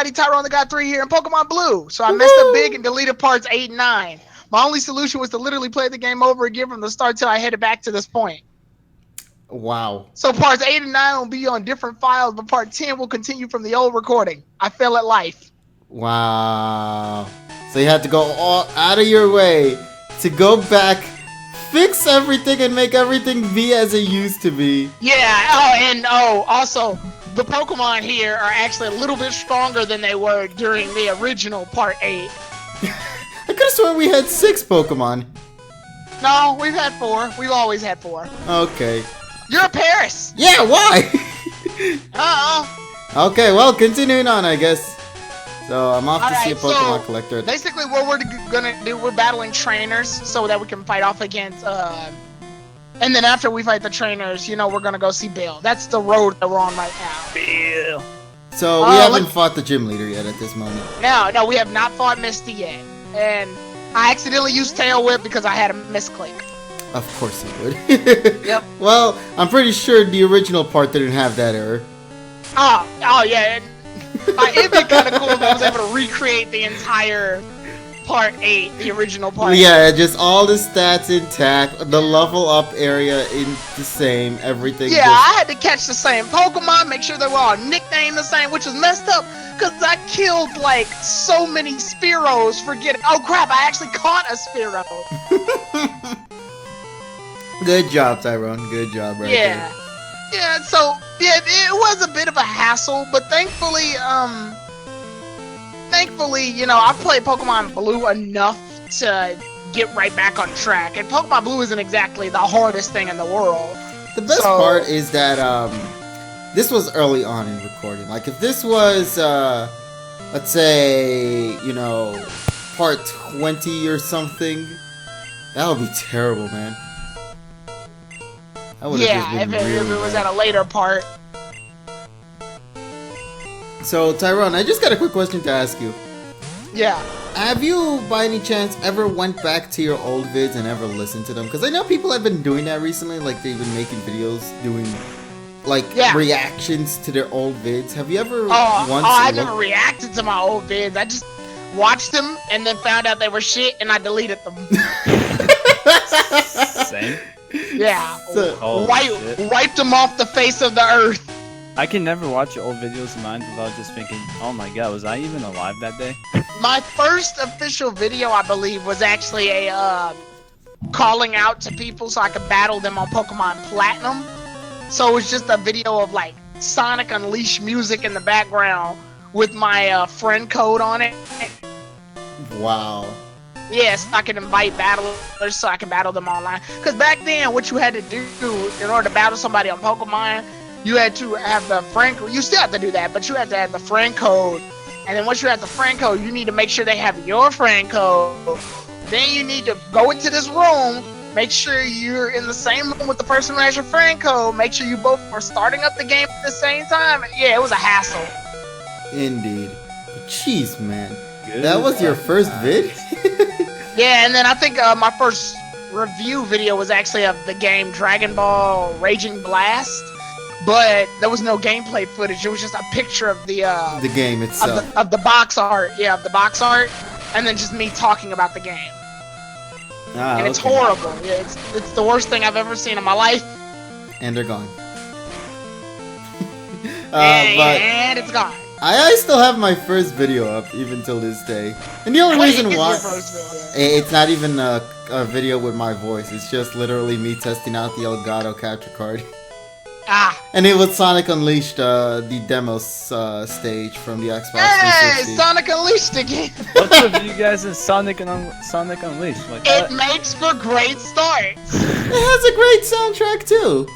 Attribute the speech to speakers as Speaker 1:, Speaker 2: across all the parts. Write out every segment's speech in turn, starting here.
Speaker 1: Mighty Tyrone that got 3 here in Pokemon Blue. So I messed up big and deleted parts 8 and 9. My only solution was to literally play the game over again from the start till I headed back to this point.
Speaker 2: Wow.
Speaker 1: So parts 8 and 9 will be on different files, but part 10 will continue from the old recording. I fell at life.
Speaker 2: Wow. So you had to go all out of your way to go back, fix everything, and make everything be as it used to be.
Speaker 1: Yeah, also, the Pokemon here are actually a little bit stronger than they were during the original Part 8.
Speaker 2: I could have sworn we had 6 Pokemon.
Speaker 1: No, we've had 4. We've always had 4.
Speaker 2: Okay.
Speaker 1: You're a Paris!
Speaker 2: Yeah, why?
Speaker 1: Uh-oh.
Speaker 2: Okay, well, continuing on, I guess. So, I'm off to see a Pokemon collector.
Speaker 1: Basically, what we're gonna do, we're battling trainers so that we can fight off against, and then after we fight the trainers, you know, we're gonna go see Bill. That's the road that we're on right now.
Speaker 3: Bill.
Speaker 2: So, we haven't fought the gym leader yet at this moment.
Speaker 1: No, we have not fought Misty yet. And I accidentally used Tail Whip because I had a misclick.
Speaker 2: Of course you would.
Speaker 1: Yep.
Speaker 2: Well, I'm pretty sure the original part didn't have that error.
Speaker 1: Oh yeah. It'd be kind of cool if I was able to recreate the entire Part 8, the original Part 8.
Speaker 2: Yeah, just all the stats intact, the level up area in the same, everything.
Speaker 1: Yeah, I had to catch the same Pokemon, make sure they were all nicknamed the same, which was messed up because I killed like so many Spearows forgetting. Oh crap, I actually caught a Spearow.
Speaker 2: Good job, Tyrone. Good job, right there.
Speaker 1: Yeah, so yeah, it was a bit of a hassle, but thankfully, you know, I played Pokemon Blue enough to get right back on track. And Pokemon Blue isn't exactly the hardest thing in the world.
Speaker 2: The best part is that this was early on in recording. Like if this was let's say, you know, part 20 or something, that would be terrible, man.
Speaker 1: Yeah, if it was at a later part.
Speaker 2: So, Tyrone, I just got a quick question to ask you.
Speaker 1: Yeah.
Speaker 2: Have you, by any chance, ever went back to your old vids and ever listened to them? Because I know people have been doing that recently. Like, they've been making videos doing, like, reactions to their old vids. Have you ever
Speaker 1: I never reacted to my old vids. I just watched them and then found out they were shit and I deleted them.
Speaker 3: Same.
Speaker 1: Yeah. Wiped them off the face of the earth.
Speaker 3: I can never watch old videos of mine without just thinking, oh my god, was I even alive that day?
Speaker 1: My first official video, I believe, was actually a calling out to people so I could battle them on Pokemon Platinum. So it was just a video of like Sonic Unleashed music in the background with my friend code on it.
Speaker 2: Wow.
Speaker 1: Yes, I can invite battlers so I can battle them online. Because back then, what you had to do in order to battle somebody on Pokemon, you had to have the friend code. You still have to do that, but you had to have the friend code. And then once you have the friend code, you need to make sure they have your friend code. Then you need to go into this room, make sure you're in the same room with the person who has your friend code, make sure you both are starting up the game at the same time. Yeah, it was a hassle.
Speaker 2: Indeed. Jeez, man. That was your first vid?
Speaker 1: Yeah, and then I think my first review video was actually of the game Dragon Ball Raging Blast, but there was no gameplay footage. It was just a picture of the
Speaker 2: game itself,
Speaker 1: of the box art. Yeah, of the box art, and then just me talking about the game. And it's horrible. Yeah, it's the worst thing I've ever seen in my life.
Speaker 2: And they're gone.
Speaker 1: And it's gone.
Speaker 2: I still have my first video up even till this day. And the only reason why it's not even a video with my voice, it's just literally me testing out the Elgato capture card. And it was Sonic Unleashed, the demo stage from the Xbox 360.
Speaker 1: Hey, Sonic Unleashed again!
Speaker 3: What's with you guys in Sonic Unleashed? Like
Speaker 1: it makes for great starts.
Speaker 2: It has a great soundtrack too.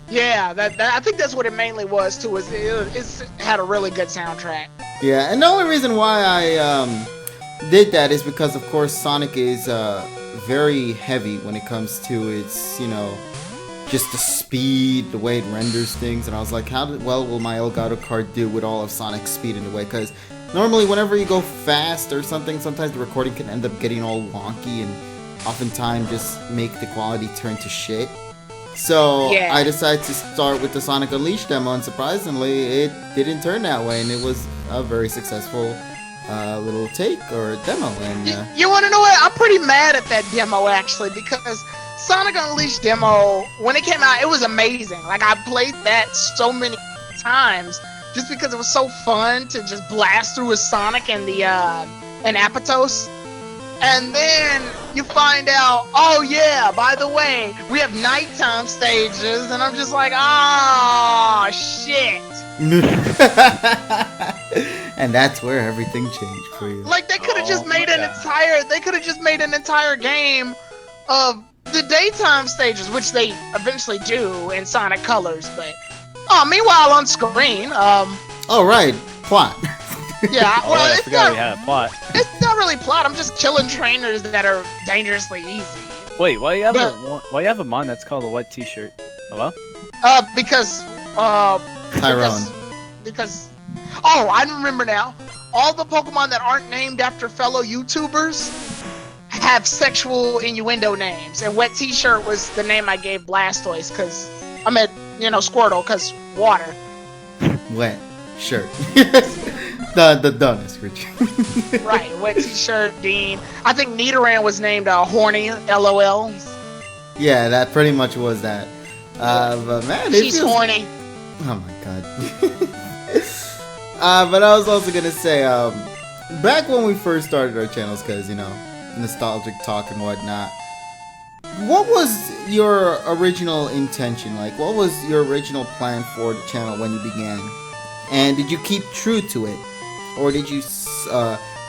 Speaker 1: Yeah, I think that's what it mainly was too. It had a really good soundtrack.
Speaker 2: Yeah, and the only reason why I did that is because, of course, Sonic is very heavy when it comes to its, you know, just the speed, the way it renders things. And I was like, how well will my Elgato card do with all of Sonic's speed in the way? Because normally, whenever you go fast or something, sometimes the recording can end up getting all wonky and oftentimes just make the quality turn to shit. So I decided to start with the Sonic Unleashed demo, and surprisingly, it didn't turn that way, and it was a very successful little take or demo. And
Speaker 1: you want to know what? I'm pretty mad at that demo actually, because Sonic Unleashed demo, when it came out, it was amazing. Like, I played that so many times just because it was so fun to just blast through with Sonic and the and Apotos. And then you find out, oh yeah, by the way, we have nighttime stages, and I'm just like, oh shit.
Speaker 2: And that's where everything changed for you.
Speaker 1: Like, they could have just made an entire game of the daytime stages, which they eventually do in Sonic Colors, but meanwhile on screen,
Speaker 2: oh right, plot.
Speaker 1: Yeah, well,
Speaker 3: I forgot we had a plot.
Speaker 1: It's not really plot. I'm just killing trainers that are dangerously easy.
Speaker 3: Wait, why you have a mon that's called a wet T-shirt? Hello?
Speaker 1: Because
Speaker 2: Tyrone.
Speaker 1: Because oh, I remember now. All the Pokemon that aren't named after fellow YouTubers have sexual innuendo names, and wet T-shirt was the name I gave Blastoise because I meant, Squirtle, because water.
Speaker 2: Wet shirt. the dumbest, Rich.
Speaker 1: Right, wet T-shirt, Dean. I think Nidoran was named Horny, LOL.
Speaker 2: Yeah, that pretty much was that. But man,
Speaker 1: she's horny.
Speaker 2: Oh my god. But I was also gonna say, back when we first started our channels, because nostalgic talk and whatnot. What was your original intention? Like, what was your original plan for the channel when you began? And did you keep true to it, or did you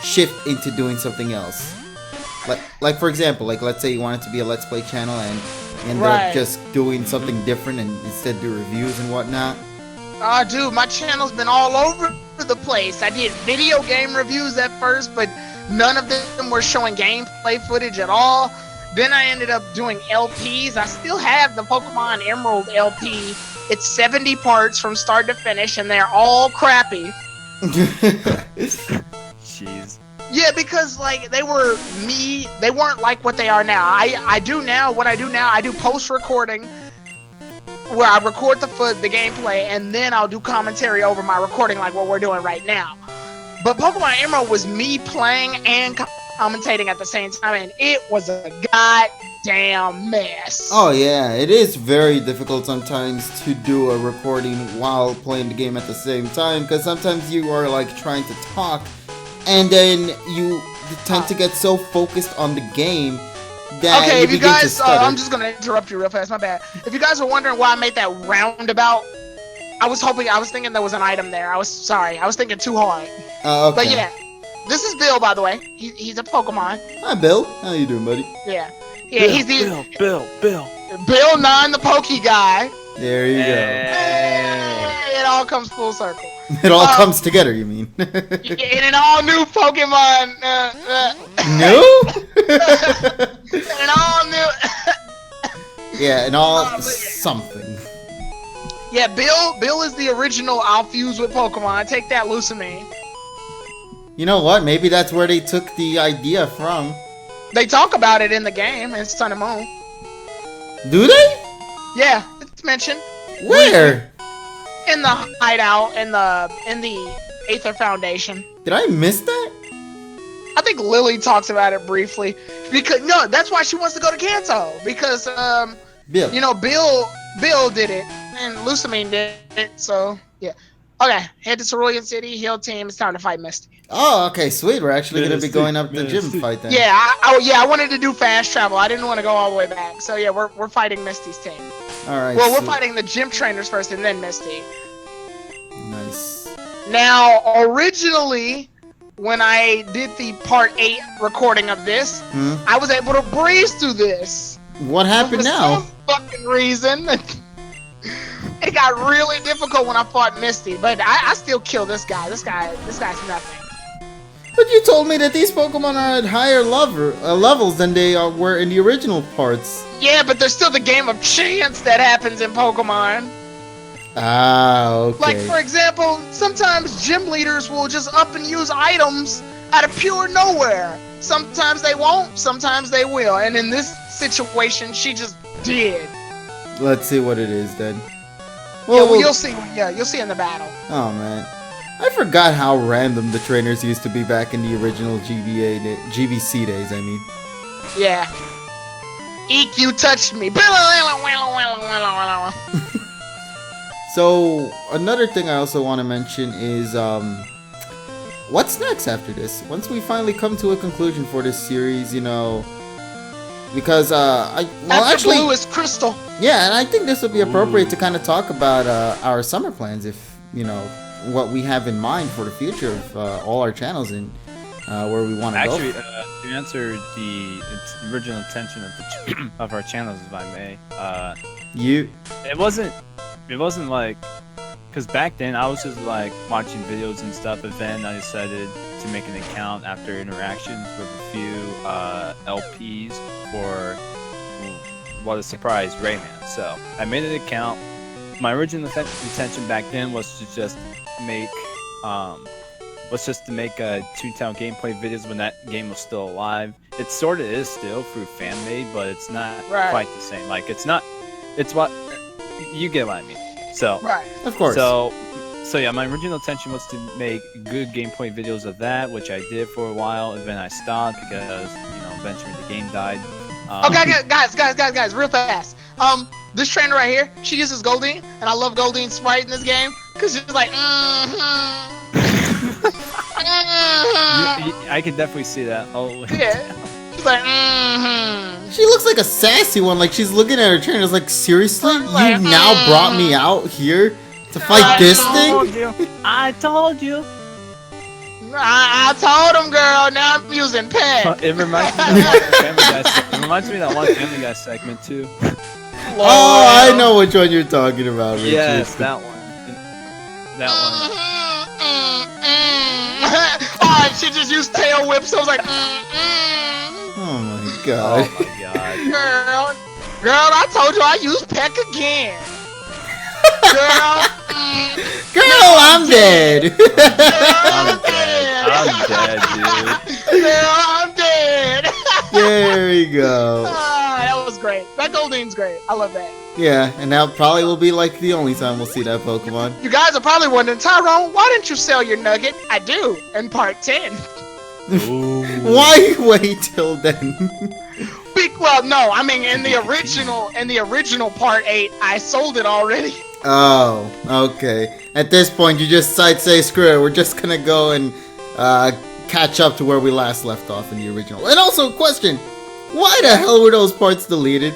Speaker 2: shift into doing something else? Like for example, like let's say you wanted to be a Let's Play channel and you ended up just doing something different and instead do reviews and whatnot.
Speaker 1: Oh, dude, my channel's been all over the place. I did video game reviews at first, but none of them were showing gameplay footage at all. Then I ended up doing LPs. I still have the Pokemon Emerald LP. It's 70 parts from start to finish, and they're all crappy.
Speaker 3: Jeez.
Speaker 1: Yeah, because like they weren't like what they are now. I do post recording, where I record the gameplay, and then I'll do commentary over my recording, like what we're doing right now. But Pokemon Emerald was me playing and commentating at the same time, and it was a goddamn mess.
Speaker 2: Oh yeah, it is very difficult sometimes to do a recording while playing the game at the same time, because sometimes you are like trying to talk, and then you tend to get so focused on the game that
Speaker 1: okay,
Speaker 2: you
Speaker 1: if you
Speaker 2: begin to
Speaker 1: guys,
Speaker 2: stutter.
Speaker 1: I'm just gonna interrupt you real fast. My bad. If you guys were wondering why I made that roundabout, I was thinking there was an item there. I was thinking too hard.
Speaker 2: Okay.
Speaker 1: But yeah, this is Bill, by the way. He's a Pokemon.
Speaker 2: Hi, Bill. How you doing, buddy?
Speaker 1: Yeah, he's the
Speaker 3: Bill
Speaker 1: 9, the Pokey guy.
Speaker 2: There you go.
Speaker 1: Hey, it all comes full circle.
Speaker 2: It all comes together, you mean?
Speaker 1: In an all new Pokemon.
Speaker 2: New?
Speaker 1: An all new.
Speaker 2: Yeah, and all something.
Speaker 1: Yeah, Bill is the original I'll fuse with Pokemon. Take that, Lucamine.
Speaker 2: You know what? Maybe that's where they took the idea from.
Speaker 1: They talk about it in the game in Sun and Moon.
Speaker 2: Do they?
Speaker 1: Yeah, it's mentioned.
Speaker 2: Where?
Speaker 1: In the hideout, in the Aether Foundation.
Speaker 2: Did I miss that?
Speaker 1: I think Lily talks about it briefly. No, that's why she wants to go to Kanto. Because
Speaker 2: Bill.
Speaker 1: Bill did it. And Lucamine did it, so yeah. Okay, head to Cerulean City, heal team, it's time to fight Misty.
Speaker 2: Oh, okay, sweet. We're actually going to be going up the gym fight then.
Speaker 1: Yeah, I wanted to do fast travel. I didn't want to go all the way back. So yeah, we're fighting Misty's team.
Speaker 2: Alright.
Speaker 1: Well, we're fighting the gym trainers first and then Misty.
Speaker 2: Nice.
Speaker 1: Now, originally, when I did the part 8 recording of this, I was able to breeze through this.
Speaker 2: What happened now?
Speaker 1: For some fucking reason. It got really difficult when I fought Misty, but I still killed this guy. This guy's nothing.
Speaker 2: But you told me that these Pokemon are at higher levels than they were in the original parts.
Speaker 1: Yeah, but there's still the game of chance that happens in Pokemon.
Speaker 2: Ah, okay.
Speaker 1: Like, for example, sometimes gym leaders will just up and use items out of pure nowhere. Sometimes they won't, sometimes they will. And in this situation, she just did.
Speaker 2: Let's see what it is then.
Speaker 1: Well, you'll see. Yeah, you'll see in the battle.
Speaker 2: Oh man. I forgot how random the trainers used to be back in the original GVC days, I mean.
Speaker 1: Yeah. EQ touched me.
Speaker 2: So, another thing I also want to mention is, what's next after this? Once we finally come to a conclusion for this series, you know, because, actually,
Speaker 1: blue is crystal.
Speaker 2: Yeah, and I think this would be appropriate to kind of talk about our summer plans, if, you know, what we have in mind for the future of all our channels and where we want to go.
Speaker 3: Actually, to answer the original intention of of our channels, if I may, it wasn't like, because back then I was just like watching videos and stuff, but then I decided to make an account after interactions with a few LPs for, what a surprise, Rayman. So I made an account. My original intention back then was to just make Toontown gameplay videos when that game was still alive. It sort of is still through fan made, but it's not quite the same. Like it's what you get what I mean. So
Speaker 2: of course.
Speaker 3: So yeah, my original intention was to make good gameplay videos of that, which I did for a while, and then I stopped because, you know, eventually the game died.
Speaker 1: Okay, guys, real fast. This trainer right here, she uses GOLDEEN, and I love GOLDEEN's sprite in this game because she's like,
Speaker 3: I can definitely see that. Oh
Speaker 1: yeah, she's like,
Speaker 2: She looks like a sassy one. Like she's looking at her trainer. Like, seriously, you now brought me out here to fight this thing?
Speaker 3: I told you.
Speaker 1: I told him, girl. Now I'm using pen.
Speaker 3: It reminds me of that one Family Guy segment too.
Speaker 2: Oh, I know which one you're talking about, Richie.
Speaker 3: Yes, that one. That one.
Speaker 1: Oh, she just used tail whips. So I was like,
Speaker 2: Oh my god.
Speaker 3: Oh my god.
Speaker 1: Girl, I told you I used peck again.
Speaker 2: Girl, I'm dead.
Speaker 3: I'm dead, dude.
Speaker 1: Girl, I'm dead.
Speaker 2: There we go.
Speaker 1: That was great. That GOLDEEN's great. I love that.
Speaker 2: Yeah, and that probably will be like the only time we'll see that Pokemon.
Speaker 1: You guys are probably wondering, Tyrone, why didn't you sell your nugget? I do, in part 10.
Speaker 2: Why wait till then?
Speaker 1: Well, no, I mean in the original part 8, I sold it already.
Speaker 2: Oh, okay. At this point, you just say screw it. We're just gonna go and catch up to where we last left off in the original. And also, question: why the hell were those parts deleted?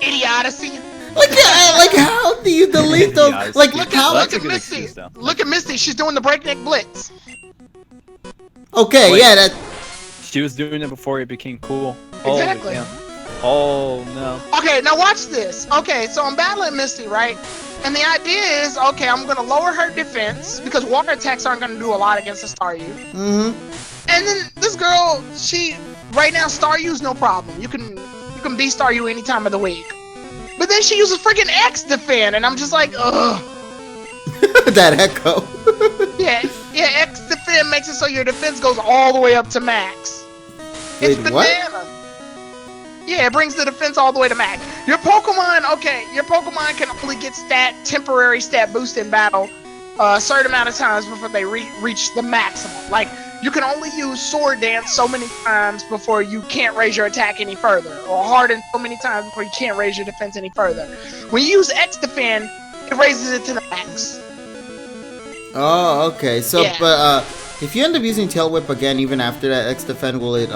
Speaker 1: Idiocy.
Speaker 2: Like how do you delete those? Like,
Speaker 1: Look
Speaker 2: how?
Speaker 1: at Misty. Look at Misty. She's doing the breakneck blitz.
Speaker 2: Okay,
Speaker 3: Wait.
Speaker 2: yeah, that.
Speaker 3: She was doing it before it became cool.
Speaker 1: Exactly.
Speaker 3: Oh no.
Speaker 1: Okay, now watch this. Okay, so I'm battling Misty, right? And the idea is, okay, I'm gonna lower her defense because water attacks aren't gonna do a lot against the STARYU.
Speaker 2: Mm-hmm.
Speaker 1: And then this girl, right now STARYU's no problem. You can beat STARYU any time of the week. But then she uses freaking X defend, and I'm just like, ugh.
Speaker 2: That echo.
Speaker 1: Yeah, X defend makes it so your defense goes all the way up to max.
Speaker 2: Wait,
Speaker 1: It's banana. Yeah, it brings the defense all the way to max. Your Pokemon can only get temporary stat boost in battle a certain amount of times before they reach the maximum. Like, you can only use Sword Dance so many times before you can't raise your attack any further, or Harden so many times before you can't raise your defense any further. When you use X defend, it raises it to the max.
Speaker 2: Oh, okay. So,
Speaker 1: Yeah.
Speaker 2: but if you end up using Tail Whip again, even after that X defend, will it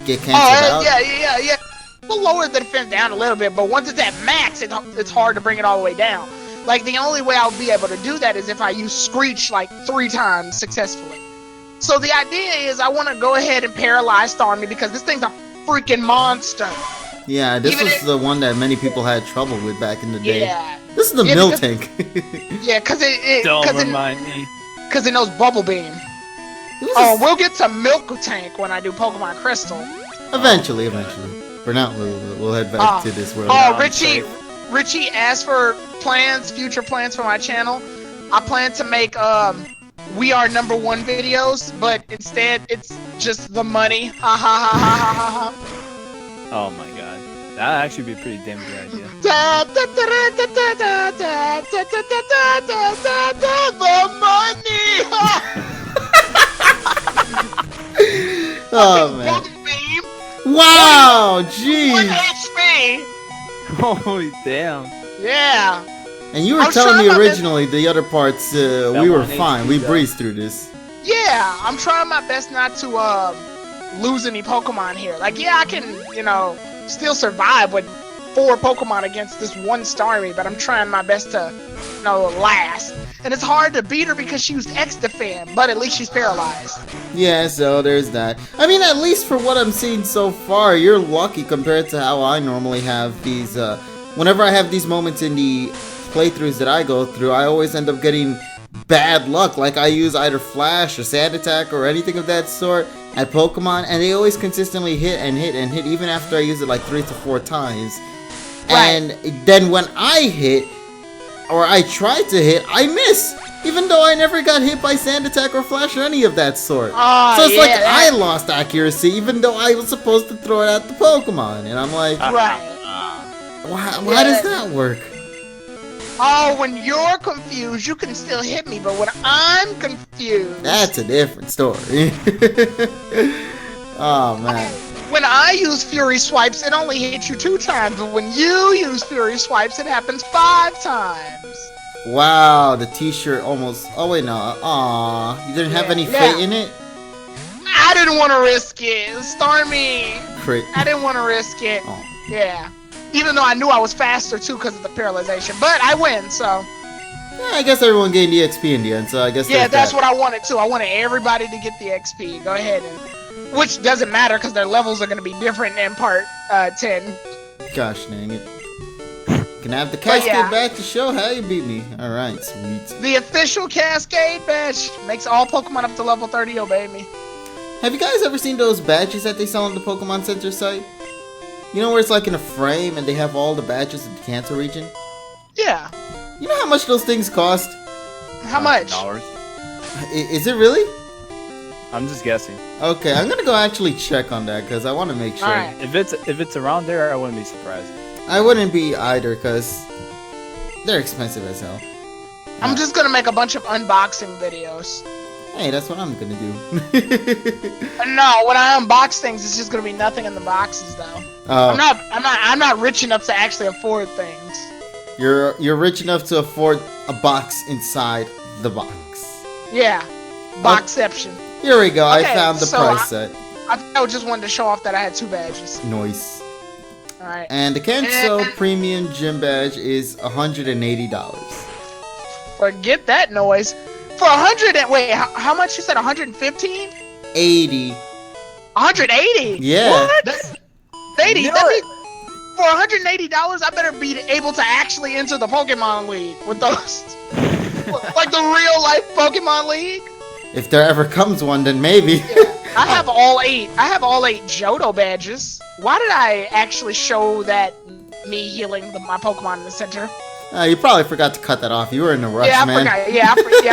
Speaker 2: get canceled out?
Speaker 1: Yeah. We'll lower the defense down a little bit, but once it's at max, it's hard to bring it all the way down. Like, the only way I'll be able to do that is if I use Screech like 3 times successfully. So the idea is I want to go ahead and paralyze Starmie because this thing's a freaking monster.
Speaker 2: Yeah, this was the one that many people had trouble with back in the day.
Speaker 1: Yeah.
Speaker 2: This is the Miltank.
Speaker 1: Yeah, because it
Speaker 3: remind me.
Speaker 1: Because it knows Bubble Beam. We'll get to Milk Tank when I do Pokemon Crystal.
Speaker 2: Eventually. For now, we'll head back to this world.
Speaker 1: Richie asked for future plans for my channel. I plan to make We Are #1 videos, but instead it's just the money. Ha ha ha ha ha ha ha.
Speaker 3: Oh my god. That'd actually be a pretty damn good idea.
Speaker 1: The money!
Speaker 2: Oh man! Wow, jeez.
Speaker 1: 1 HP.
Speaker 3: Holy damn!
Speaker 1: Yeah.
Speaker 2: And you were telling me originally the other parts we were fine. We breezed through this.
Speaker 1: Yeah, I'm trying my best not to lose any Pokemon here. Like, yeah, I can, you know, still survive with 4 Pokemon against this one Starmie, but I'm trying my best to, you know, last. And it's hard to beat her because she used X-Defend, but at least she's paralyzed.
Speaker 2: Yeah, so there's that. I mean, at least for what I'm seeing so far, you're lucky compared to how I normally have these. Whenever I have these moments in the playthroughs that I go through, I always end up getting bad luck. Like, I use either Flash or Sand Attack or anything of that sort at Pokemon, and they always consistently hit and hit and hit, even after I use it like 3 to 4 times.
Speaker 1: Right.
Speaker 2: And then when I hit, or I try to hit, I miss, even though I never got hit by Sand Attack or Flash or any of that sort.
Speaker 1: Oh,
Speaker 2: So it's like I lost accuracy, even though I was supposed to throw it at the Pokemon. And I'm like, why does that work?
Speaker 1: Oh, when you're confused, you can still hit me, but when I'm confused...
Speaker 2: That's a different story. Oh, man.
Speaker 1: When I use Fury Swipes, it only hits you 2 times, but when you use Fury Swipes, it happens 5 times.
Speaker 2: Wow, the t-shirt almost... Oh, wait, no. Aw, you didn't have any fate in it?
Speaker 1: I didn't want to risk it. Starmie.
Speaker 2: Crit.
Speaker 1: I didn't want to risk it.
Speaker 2: Oh.
Speaker 1: Yeah. Even though I knew I was faster, too, because of the paralyzation. But I win, so...
Speaker 2: Yeah, I guess everyone gained the XP in the end, so I guess
Speaker 1: that's what I wanted, too. I wanted everybody to get the XP. Go ahead and... Which doesn't matter, because their levels are going to be different in part 10.
Speaker 2: Gosh dang it. Can I have the Cascade badge to show how you beat me? Alright, sweet.
Speaker 1: The official Cascade badge makes all Pokemon up to level 30 obey me.
Speaker 2: Have you guys ever seen those badges that they sell on the Pokemon Center site? You know where it's like in a frame and they have all the badges in the Kanto region?
Speaker 1: Yeah.
Speaker 2: You know how much those things cost?
Speaker 1: How much?
Speaker 3: $100.
Speaker 2: Is it really?
Speaker 3: I'm just guessing.
Speaker 2: Okay, I'm gonna go actually check on that because I want to make sure.
Speaker 1: Alright.
Speaker 3: If it's around there, I wouldn't be surprised.
Speaker 2: I wouldn't be either because they're expensive as hell.
Speaker 1: I'm just gonna make a bunch of unboxing videos.
Speaker 2: Hey, that's what I'm gonna do.
Speaker 1: No, when I unbox things, it's just gonna be nothing in the boxes, though. I'm not rich enough to actually afford things.
Speaker 2: You're rich enough to afford a box inside the box.
Speaker 1: Yeah, boxception.
Speaker 2: Here we go.
Speaker 1: Okay,
Speaker 2: I found the price set.
Speaker 1: I just wanted to show off that I had 2 badges.
Speaker 2: Nice.
Speaker 1: All right.
Speaker 2: And the Kanto Premium Gym Badge is $180.
Speaker 1: Forget that noise. For 100 and wait, how much you said? 115?
Speaker 2: 80.
Speaker 1: 180?
Speaker 2: Yeah.
Speaker 1: What? That's 80. That means for $180, I better be able to actually enter the Pokemon League with those, like the real life Pokemon League.
Speaker 2: If there ever comes one, then maybe.
Speaker 1: I have all 8. I have all 8 Johto badges. Why did I actually show that me healing my Pokemon in the center?
Speaker 2: You probably forgot to cut that off. You were in a rush, man.
Speaker 1: I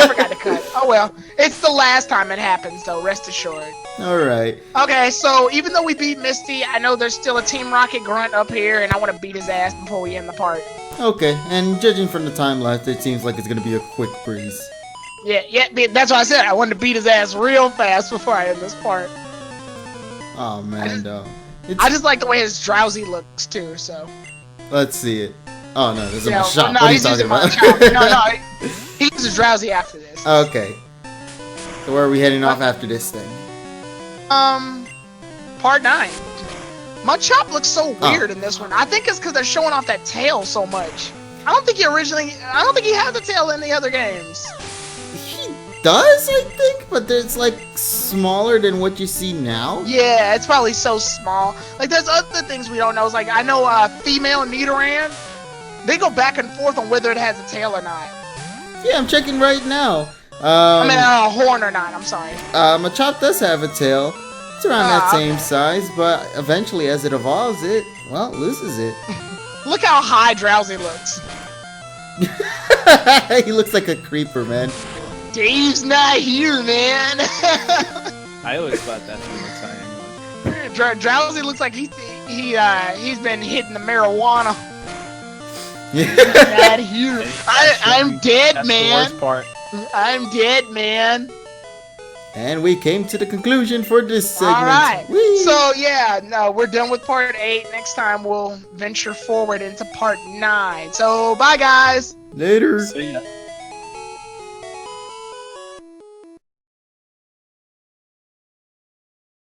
Speaker 1: forgot to cut. Oh well, it's the last time it happens, though. Rest assured.
Speaker 2: All right.
Speaker 1: Okay, so even though we beat Misty, I know there's still a Team Rocket grunt up here, and I want to beat his ass before we end the part.
Speaker 2: Okay, and judging from the time left, it seems like it's gonna be a quick breeze.
Speaker 1: Yeah, that's what I said. I wanted to beat his ass real fast before I end this part.
Speaker 2: Oh man,
Speaker 1: I just like the way his DROWZEE looks too. So.
Speaker 2: Let's see it. Oh no, this is my shop.
Speaker 1: No,
Speaker 2: what are you talking about?
Speaker 1: No, he uses DROWZEE after this.
Speaker 2: Okay. So where are we heading off after this thing?
Speaker 1: Part 9. My chop looks so weird in this one. I think it's because they're showing off that tail so much. I don't think he had the tail in the other games.
Speaker 2: He does, I think, but it's like smaller than what you see now.
Speaker 1: Yeah, it's probably so small. Like there's other things we don't know. It's like I know female Nidoran, they go back and forth on whether it has a tail or not.
Speaker 2: Yeah, I'm checking right now.
Speaker 1: I mean, a horn or not. I'm sorry.
Speaker 2: Machop does have a tail. It's around that same size, but eventually, as it evolves, it loses it.
Speaker 1: Look how high DROWZEE looks.
Speaker 2: He looks like a creeper, man.
Speaker 1: Dave's not here, man.
Speaker 3: I always thought that's what he looks like anyway.
Speaker 1: DROWZEE looks like he he's been hitting the marijuana.
Speaker 2: Yeah.
Speaker 1: Bad here. I'm dead,
Speaker 3: That's
Speaker 1: man.
Speaker 3: the worst part.
Speaker 1: I'm dead, man.
Speaker 2: And we came to the conclusion for this segment.
Speaker 1: All right.
Speaker 2: Whee!
Speaker 1: So yeah, no, we're done with part 8. Next time we'll venture forward into part 9. So bye, guys.
Speaker 2: Later.
Speaker 3: See ya.